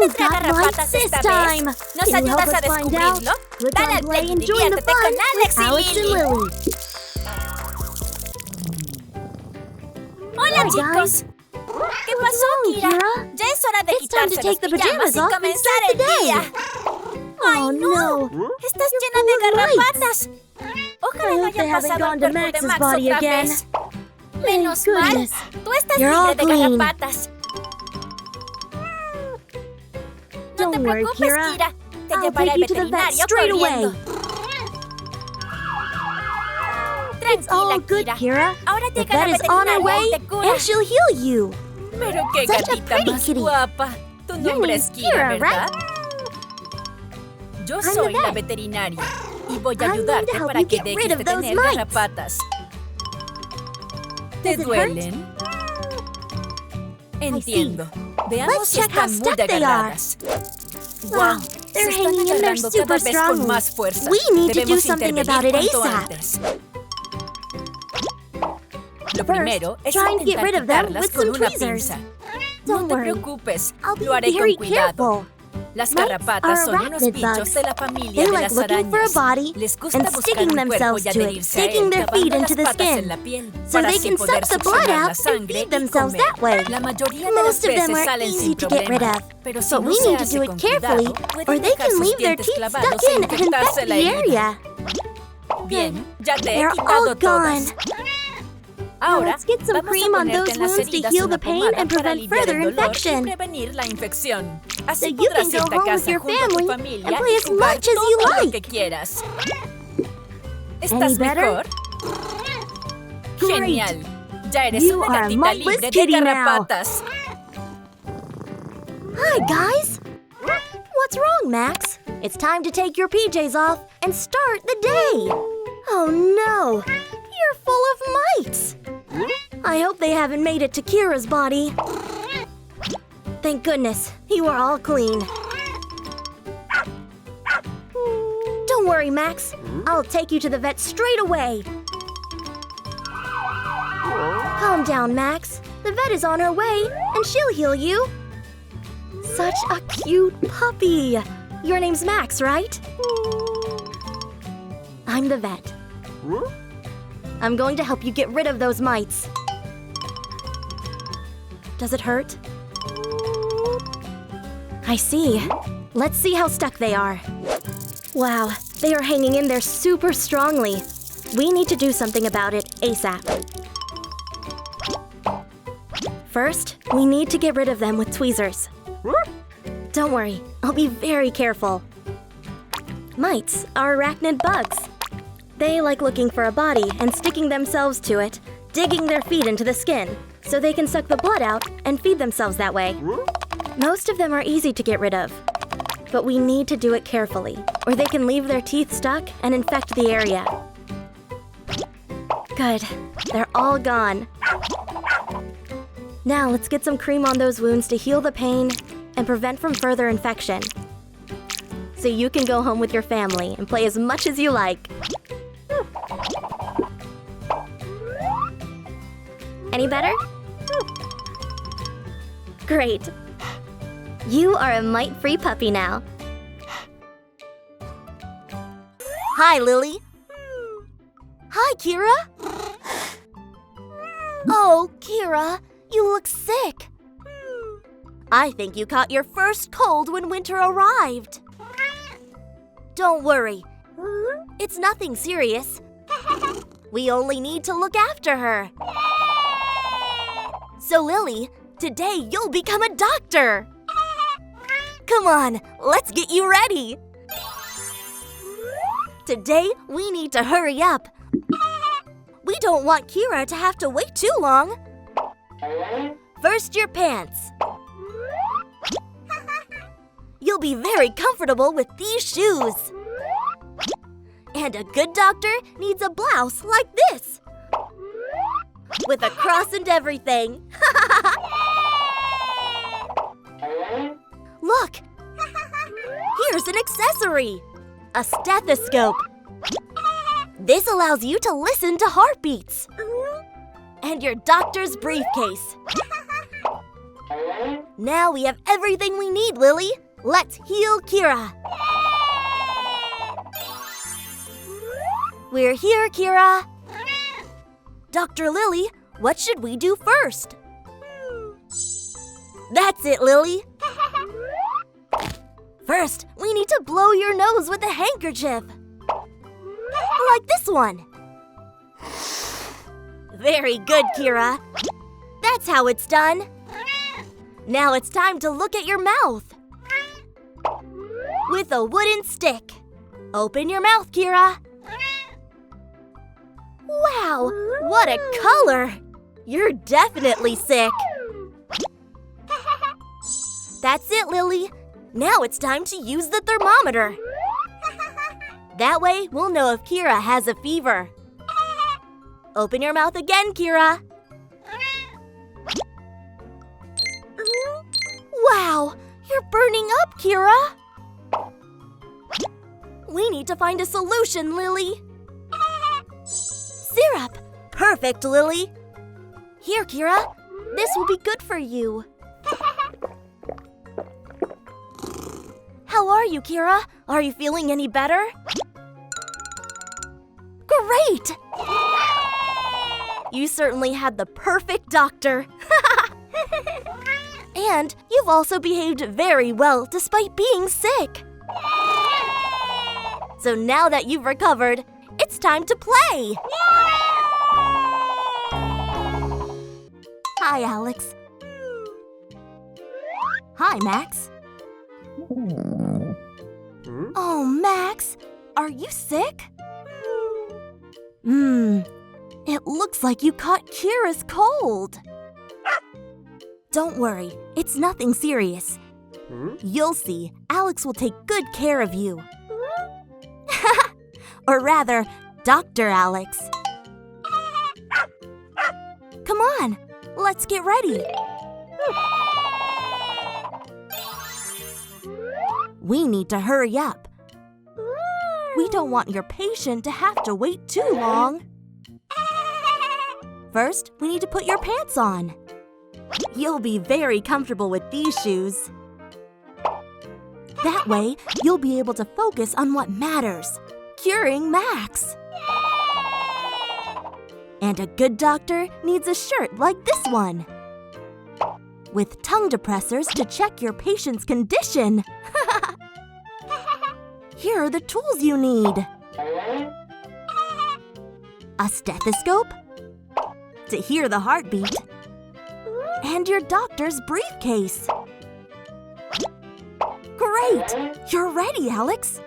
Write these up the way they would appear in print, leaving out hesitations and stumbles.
tendrá garrapatas esta vez? ¿Nos ayudas a descubrirlo? Dale al play y diviértete con Alex y Lily. Hola, chicos. ¿Qué pasó, Kira? Ya es hora de quitarse las pijamas y comenzar el día. ¡Ay, no! ¡Estás llena de garrapatas! Ojalá no haya pasado el cuerpo de Max otra vez. Menos mal. Tú estás libre de garrapatas. No te preocupes, Kira. Te llevaré al veterinario corriendo. Tranquila, Kira. Ahora llega la veterinaria y te cura. Pero qué gatita más guapa. Tu nombre es Kira, ¿verdad? Yo soy la veterinaria y voy a ayudarte para que dejes de tener garrapatas. ¿Te duelen? Entiendo. Veamos si están muy agarradas. ¡Wow! Se están agarrando cada vez con más fuerza. Debemos intervenir cuanto antes. Lo primero es intentar quitarlas con una pinza. No te preocupes, lo haré con cuidado. Las garrapatas son unos bichos de la familia de las arañas. Les gusta buscar un cuerpo y adherirse a él, clavando las patas en la piel para así poder succionar la sangre y comer. La mayoría de las veces salen sin problema, pero si no se hace con cuidado, pueden dejar sus dientes clavados e infectarse la herida. Bien, ya te he quitado todas. Ahora, vamos a ponerte en las heridas una pomada para aliviar el dolor y prevenir la infección. Así podrás irte a casa junto a tu familia y jugar todo lo que quieras. ¿Estás mejor? ¡Genial! Ya eres una gatita libre de garrapatas. Hi, guys! What's wrong, Max? It's time to take your PJs off and start the day! Oh no! You're full of mites! I hope they haven't made it to Kira's body. Thank goodness, you are all clean. Don't worry, Max. I'll take you to the vet straight away. Calm down, Max. The vet is on her way, and she'll heal you. Such a cute puppy. Your name's Max, right? I'm the vet. I'm going to help you get rid of those mites. Does it hurt? I see. Let's see how stuck they are. Wow, they are hanging in there super strongly. We need to do something about it ASAP. First, we need to get rid of them with tweezers. Don't worry, I'll be very careful. Mites are arachnid bugs. They like looking for a body and sticking themselves to it, digging their feet into the skin, so they can suck the blood out and feed themselves that way. Most of them are easy to get rid of, but we need to do it carefully, or they can leave their teeth stuck and infect the area. Good, they're all gone. Now let's get some cream on those wounds to heal the pain and prevent from further infection. So you can go home with your family and play as much as you like. Any better? Great. You are a mite-free puppy now. Hi, Lily. Hi, Kira. Oh, Kira, you look sick. I think you caught your first cold when winter arrived. Don't worry. It's nothing serious. We only need to look after her. So, Lily, today you'll become a doctor. Come on, let's get you ready. Today, we need to hurry up. We don't want Kira to have to wait too long. First, your pants. You'll be very comfortable with these shoes. And a good doctor needs a blouse like this, with a cross and everything. Look! Here's an accessory! A stethoscope. This allows you to listen to heartbeats. And your doctor's briefcase. Now we have everything we need, Lily. Let's heal Kira. We're here, Kira. Dr. Lily, what should we do first? That's it, Lily. First, we need to blow your nose with a handkerchief. Like this one. Very good, Kira. That's how it's done. Now it's time to look at your mouth. With a wooden stick. Open your mouth, Kira. Wow, what a color! You're definitely sick. That's it, Lily. Now it's time to use the thermometer. That way, we'll know if Kira has a fever. Open your mouth again, Kira. Wow, you're burning up, Kira. We need to find a solution, Lily. Syrup! Perfect, Lily. Here, Kira. This will be good for you. How are you, Kira? Are you feeling any better? Great! You certainly had the perfect doctor. And you've also behaved very well despite being sick. So now that you've recovered, it's time to play! Hi, Alex. Hi, Max. Oh, Max, are you sick? It looks like you caught Kira's cold. Don't worry, it's nothing serious. You'll see, Alex will take good care of you. Or rather, Dr. Alex. Come on, let's get ready. We need to hurry up. We don't want your patient to have to wait too long. First, we need to put your pants on. You'll be very comfortable with these shoes. That way, you'll be able to focus on what matters, curing Max. And a good doctor needs a shirt like this one, with tongue depressors to check your patient's condition. Here are the tools you need. A stethoscope to hear the heartbeat, and your doctor's briefcase. Great! You're ready, Alex.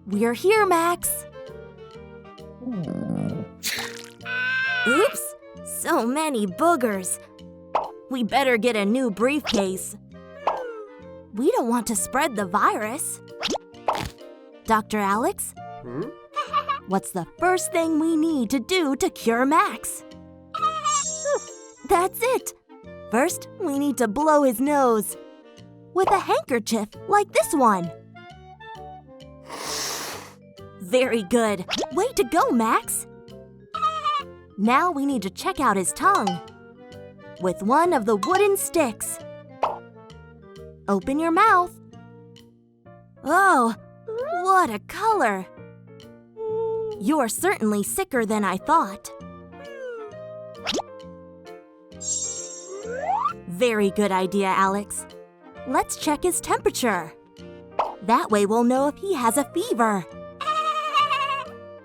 We're here, Max. Oops! So many boogers. We better get a new briefcase. We don't want to spread the virus. Dr. Alex? What's the first thing we need to do to cure Max? That's it. First, we need to blow his nose with a handkerchief like this one. Very good. Way to go, Max. Now we need to check out his tongue with one of the wooden sticks. Open your mouth. Oh, what a color. You're certainly sicker than I thought. Very good idea, Alex. Let's check his temperature. That way we'll know if he has a fever.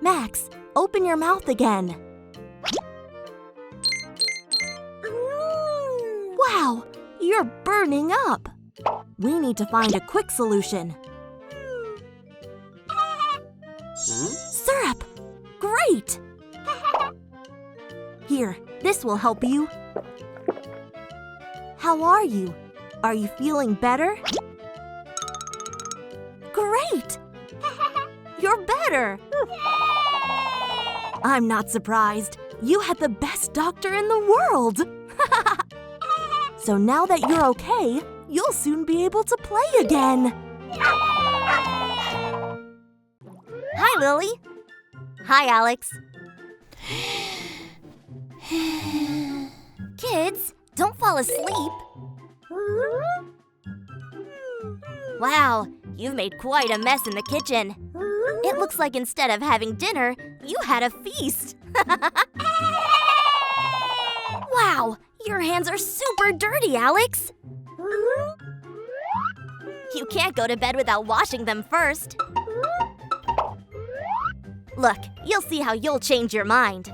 Max, open your mouth again. Wow, you're burning up. We need to find a quick solution. Syrup! Great! Here, this will help you. How are you? Are you feeling better? Great! You're better! I'm not surprised. You had the best doctor in the world! So now that you're okay, you'll soon be able to play again. Hi, Lily. Hi, Alex. Kids, don't fall asleep. Wow, you've made quite a mess in the kitchen. It looks like instead of having dinner, you had a feast. Wow, your hands are super dirty, Alex. You can't go to bed without washing them first. Look, you'll see how you'll change your mind.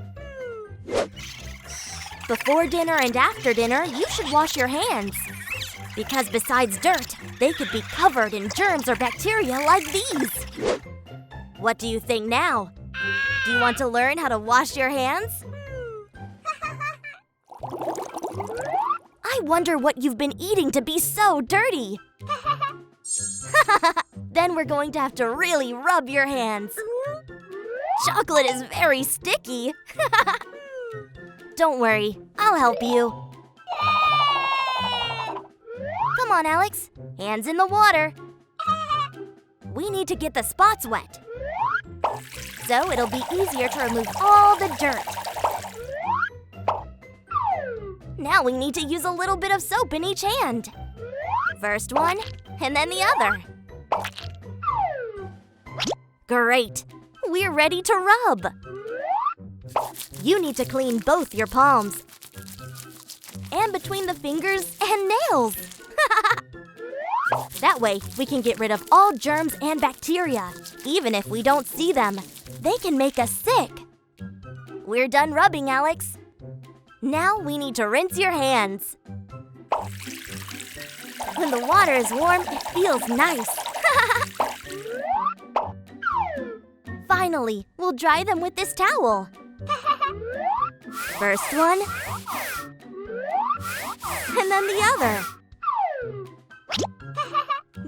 Before dinner and after dinner, you should wash your hands. Because besides dirt, they could be covered in germs or bacteria like these. What do you think now? Do you want to learn how to wash your hands? I wonder what you've been eating to be so dirty. Then we're going to have to really rub your hands. Chocolate is very sticky. Don't worry, I'll help you. Come on, Alex. Hands in the water. We need to get the spots wet. So it'll be easier to remove all the dirt. Now we need to use a little bit of soap in each hand. First one, and then the other. Great! We're ready to rub. You need to clean both your palms. And between the fingers and nails. That way, we can get rid of all germs and bacteria. Even if we don't see them, they can make us sick. We're done rubbing, Alex. Now we need to rinse your hands. When the water is warm, it feels nice. Finally, we'll dry them with this towel. First one, and then the other.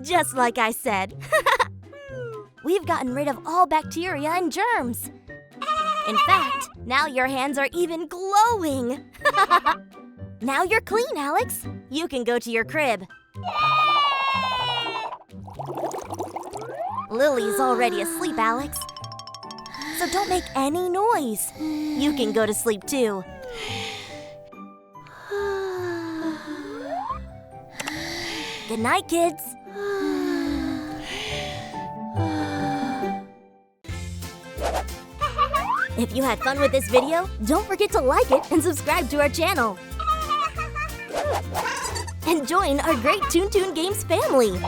Just like I said. We've gotten rid of all bacteria and germs. In fact, now your hands are even glowing. Now you're clean, Alex. You can go to your crib. Lily's already asleep, Alex. So don't make any noise. You can go to sleep too. Good night, kids. If you had fun with this video, don't forget to like it and subscribe to our channel. And join our great Toon Toon Games family.